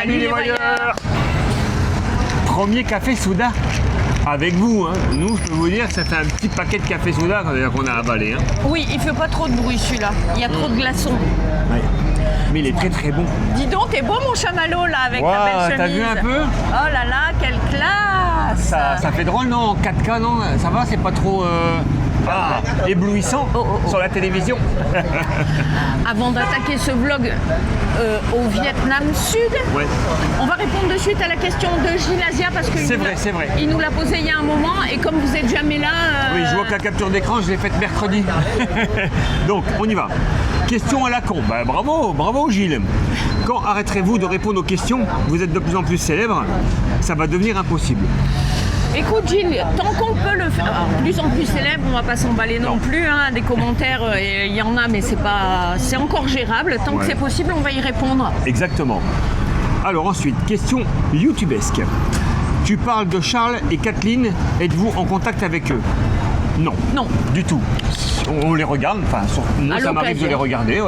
Salut les voyeurs. Premier café soda avec vous. Hein. Nous, je peux vous dire que ça fait un petit paquet de café soda qu'on a avalé. Hein. Oui, il fait pas trop de bruit celui-là. Il y a trop de glaçons. Ouais. Mais il est très très bon. Dis donc, t'es beau mon chamallow là avec ta belle chemise. T'as vu un peu? Oh là là, quelle classe. Ça fait drôle, non? En 4K, non? Ça va, c'est pas trop éblouissant sur la télévision. Avant d'attaquer ce vlog au Vietnam Sud, on va répondre de suite à la question de Gilles Asia parce que c'est vrai. Il nous l'a posé il y a un moment et comme vous n'êtes jamais là... Oui, je vois que la capture d'écran, je l'ai faite mercredi. Donc, on y va. Question à la con. Bah, bravo Gilles. Quand arrêterez-vous de répondre aux questions? Vous êtes de plus en plus célèbre, ça va devenir impossible. Écoute Gilles, tant qu'on peut le faire, alors, plus en plus célèbre, on va pas s'emballer non plus, hein, des commentaires, il y en a mais c'est encore gérable, tant que c'est possible on va y répondre. Exactement. Alors ensuite, question youtubesque. Tu parles de Charles et Kathleen, êtes-vous en contact avec eux? Non. Non. Du tout. On les regarde, enfin, moi ça m'arrive de les regarder,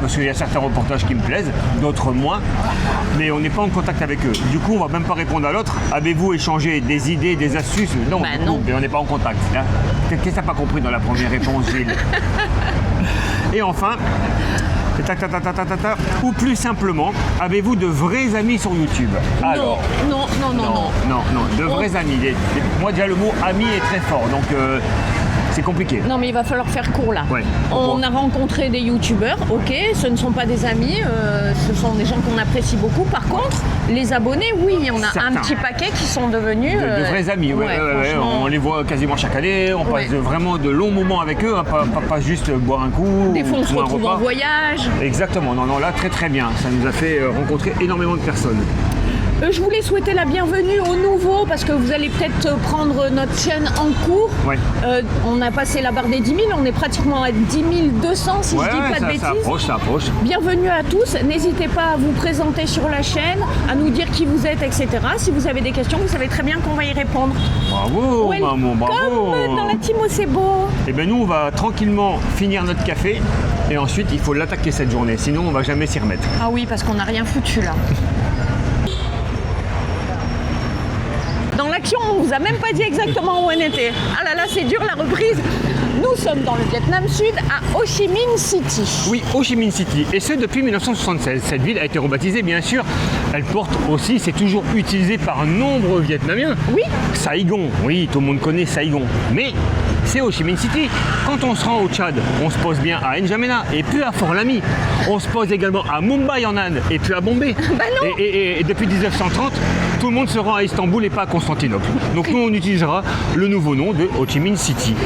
parce qu'il y a certains reportages qui me plaisent, d'autres moins, mais on n'est pas en contact avec eux. Du coup, on va même pas répondre à l'autre. Avez-vous échangé des idées, des astuces? Non, non. Mais on n'est pas en contact. Hein. Qu'est-ce que tu n'as pas compris dans la première réponse, Gilles? Et enfin, ou plus simplement, avez-vous de vrais amis sur YouTube? Alors, non. De vrais amis. Moi déjà le mot ami est très fort, donc c'est compliqué. Non mais il va falloir faire court là. On a rencontré des youtubeurs, ok, ce ne sont pas des amis, ce sont des gens qu'on apprécie beaucoup. Par contre, les abonnés, oui, il y en a un petit paquet qui sont devenus... De vrais amis, on les voit quasiment chaque année, on passe vraiment de longs moments avec eux, hein, pas juste boire un coup. Des fois on se retrouve en voyage. Exactement, non, là très bien, ça nous a fait rencontrer énormément de personnes. Je voulais souhaiter la bienvenue aux nouveaux parce que vous allez peut-être prendre notre chaîne en cours. On a passé la barre des 10 000, on est pratiquement à 10 200 si je dis pas de bêtises. Ça approche. Bienvenue à tous, n'hésitez pas à vous présenter sur la chaîne, à nous dire qui vous êtes, etc. Si vous avez des questions, vous savez très bien qu'on va y répondre. Bravo, maman, bravo. Comme dans la team c'est beau. Et bien nous, on va tranquillement finir notre café et ensuite il faut l'attaquer cette journée, sinon on va jamais s'y remettre. Ah oui, parce qu'on n'a rien foutu là. Dans l'action, on vous a même pas dit exactement où on était. Ah là là, c'est dur la reprise. Nous sommes dans le Vietnam Sud, à Ho Chi Minh City. Oui, Ho Chi Minh City, et ce depuis 1976. Cette ville a été rebaptisée, bien sûr. Elle porte aussi, c'est toujours utilisé par nombreux Vietnamiens. Oui. Saigon, oui, tout le monde connaît Saigon. Mais c'est Ho Chi Minh City. Quand on se rend au Tchad, on se pose bien à N'Djamena et puis à Fort Lamy. On se pose également à Mumbai en Inde et puis à Bombay. Bah non. Et depuis 1930, tout le monde se rend à Istanbul et pas à Constantinople. Donc nous, on utilisera le nouveau nom de Ho Chi Minh City.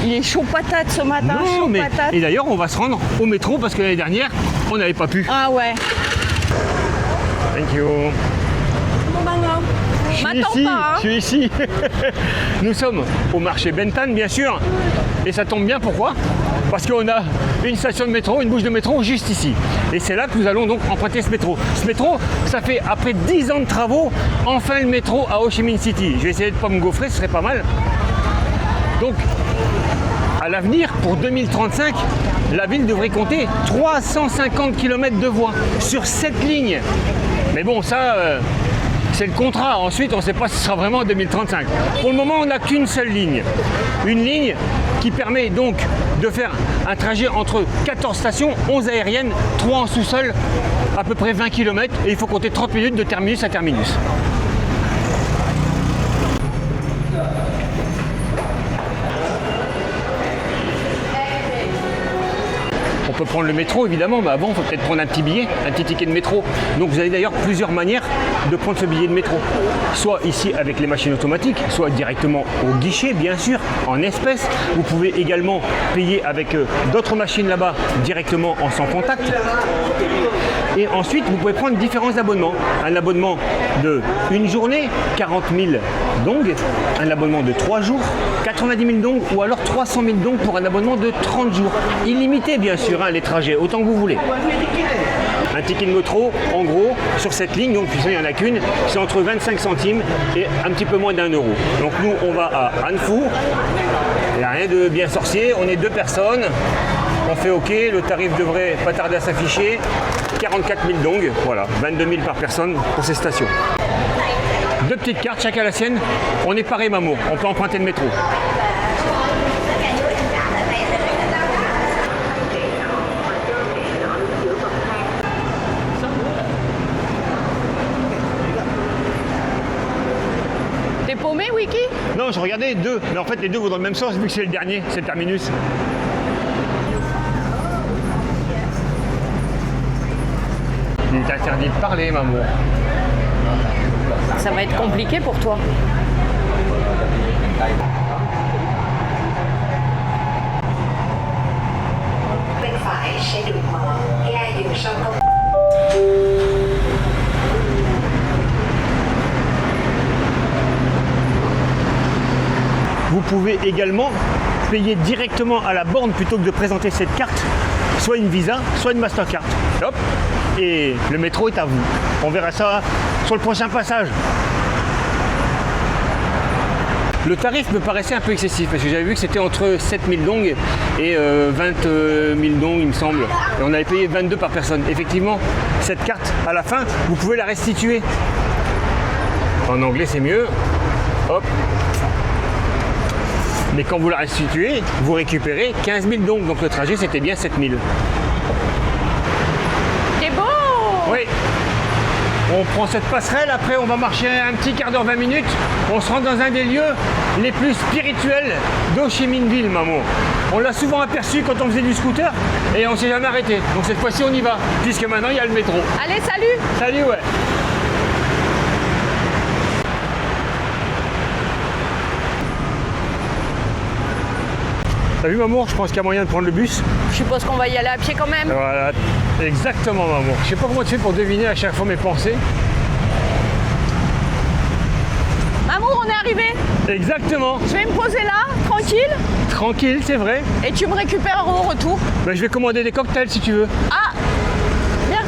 Il est chaud patate ce matin, patate. Et d'ailleurs, on va se rendre au métro parce que l'année dernière, on n'avait pas pu. Ah ouais. Thank you. Je suis ici. Nous sommes au marché Bentan, bien sûr. Et ça tombe bien, pourquoi? Parce qu'on a une station de métro, une bouche de métro juste ici. Et c'est là que nous allons donc emprunter ce métro. Ce métro, ça fait après 10 ans de travaux, enfin le métro à Ho Chi Minh City. Je vais essayer de ne pas me gaufrer, ce serait pas mal. Donc, à l'avenir, pour 2035, la ville devrait compter 350 km de voies sur cette ligne. Mais bon, ça, c'est le contrat. Ensuite, on ne sait pas si ce sera vraiment en 2035. Pour le moment, on n'a qu'une seule ligne. Une ligne qui permet donc de faire un trajet entre 14 stations, 11 aériennes, 3 en sous-sol, à peu près 20 km. Et il faut compter 30 minutes de terminus à terminus. On peut prendre le métro évidemment, mais avant il faut peut-être prendre un petit billet, un petit ticket de métro. Donc vous avez d'ailleurs plusieurs manières de prendre ce billet de métro. Soit ici avec les machines automatiques, soit directement au guichet bien sûr, en espèces. Vous pouvez également payer avec d'autres machines là-bas directement en sans contact. Et ensuite vous pouvez prendre différents abonnements. Un abonnement de une journée, 40 000 dong, un abonnement de 3 jours, 90 000 dong ou alors 300 000 dong pour un abonnement de 30 jours. Illimité bien sûr. Les trajets, autant que vous voulez. Un ticket de métro, en gros, sur cette ligne, donc il n'y en a qu'une, c'est entre 25 centimes et un petit peu moins d'1 euro. Donc nous, on va à An Phu. Il n'y a rien de bien sorcier, on est 2 personnes. On fait OK, le tarif devrait pas tarder à s'afficher. 44 000 dong, voilà, 22 000 par personne pour ces stations. 2 petites cartes, chacun la sienne. On est paré, Mamo, on peut emprunter le métro. T'es paumé, Wiki? Non, je regardais 2, mais en fait les 2 vont dans le même sens vu que c'est le dernier, c'est le terminus. Il est interdit de parler, Mamo. Ça va être compliqué pour toi. Bên phải sẽ được mở, ga dừng sau công. Vous pouvez également payer directement à la borne plutôt que de présenter cette carte, soit une Visa, soit une Mastercard. Hop, et le métro est à vous. On verra ça sur le prochain passage. Le tarif me paraissait un peu excessif parce que j'avais vu que c'était entre 7 000 dong et 20 000 dong, il me semble. Et on avait payé 22 par personne. Effectivement, cette carte, à la fin, vous pouvez la restituer. En anglais, c'est mieux. Hop. Mais quand vous la restituez, vous récupérez 15 000 dong. Donc le trajet, c'était bien 7 000. C'est beau! Oui. On prend cette passerelle, après on va marcher un petit quart d'heure, 20 minutes. On se rend dans un des lieux les plus spirituels d'Ho Chi Minh Ville, Mamo. On l'a souvent aperçu quand on faisait du scooter et on s'est jamais arrêté. Donc cette fois-ci on y va, puisque maintenant il y a le métro. Allez, salut! Salut, ouais. T'as vu, Mamour? Je pense qu'il y a moyen de prendre le bus. Je suppose qu'on va y aller à pied quand même. Voilà, exactement, Mamour. Je sais pas comment tu fais pour deviner à chaque fois mes pensées. Mamour, on est arrivé. Exactement. Je vais me poser là, tranquille. Tranquille, c'est vrai. Et tu me récupères au retour. Ben, je vais commander des cocktails si tu veux. Ah! Bien.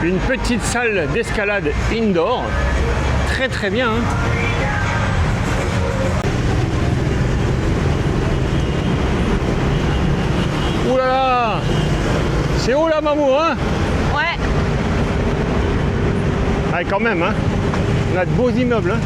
Une petite salle d'escalade indoor. Très très bien. Hein. Ouh là là! C'est haut là, Mamou, hein? Ouais. Ah, quand même, hein? On a de beaux immeubles, hein?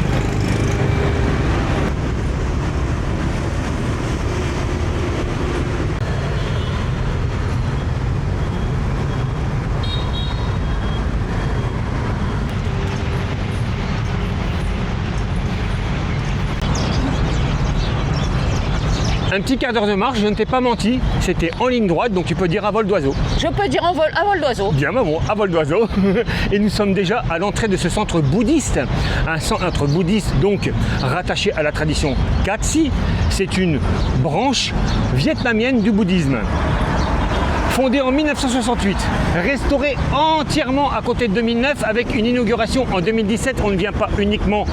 Un petit quart d'heure de marche, je ne t'ai pas menti, c'était en ligne droite, donc tu peux dire à vol d'oiseau. Je peux dire à vol d'oiseau. Bien, maman, à vol d'oiseau. Et nous sommes déjà à l'entrée de ce centre bouddhiste. Un centre bouddhiste donc rattaché à la tradition Katsi. C'est une branche vietnamienne du bouddhisme. Fondée en 1968, restaurée entièrement à compter de 2009 avec une inauguration en 2017. On ne vient pas uniquement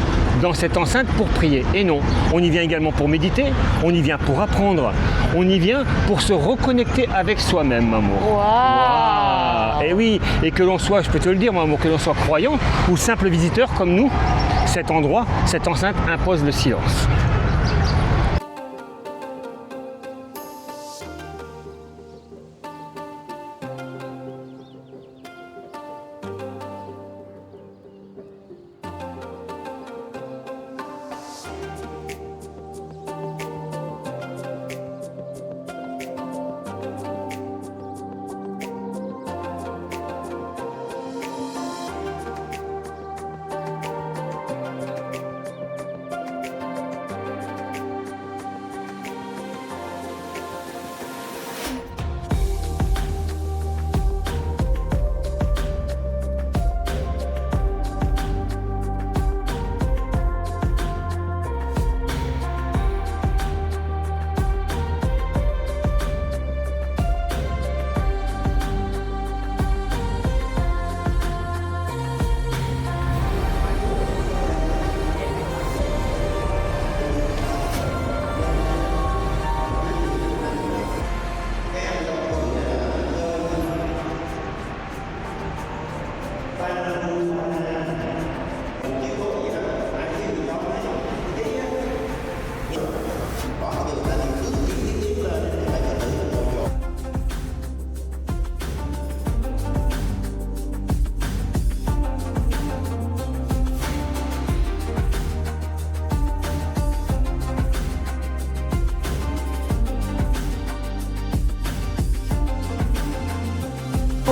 dans cette enceinte pour prier. Et non, on y vient également pour méditer, on y vient pour apprendre, on y vient pour se reconnecter avec soi-même, Mamour. Waouh! Et oui, et que l'on soit, je peux te le dire, Mamour, que l'on soit croyant ou simple visiteur comme nous, cet endroit, cette enceinte impose le silence.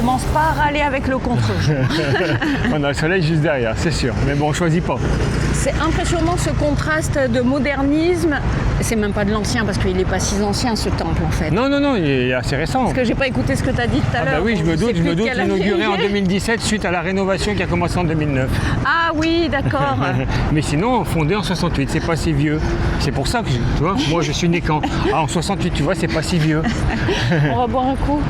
commence pas à râler avec le contre-jour. On a le soleil juste derrière, c'est sûr. Mais bon, on choisit pas. C'est impressionnant ce contraste de modernisme. C'est même pas de l'ancien parce qu'il n'est pas si ancien ce temple en fait. Non, il est assez récent. Parce que j'ai pas écouté ce que tu as dit tout à l'heure. Bah oui, je me doute, inauguré en 2017 suite à la rénovation qui a commencé en 2009. Ah oui, d'accord. Mais sinon, fondé en 68, c'est pas si vieux. C'est pour ça que, tu vois, moi je suis né quand en 68, tu vois, c'est pas si vieux. On va boire un coup.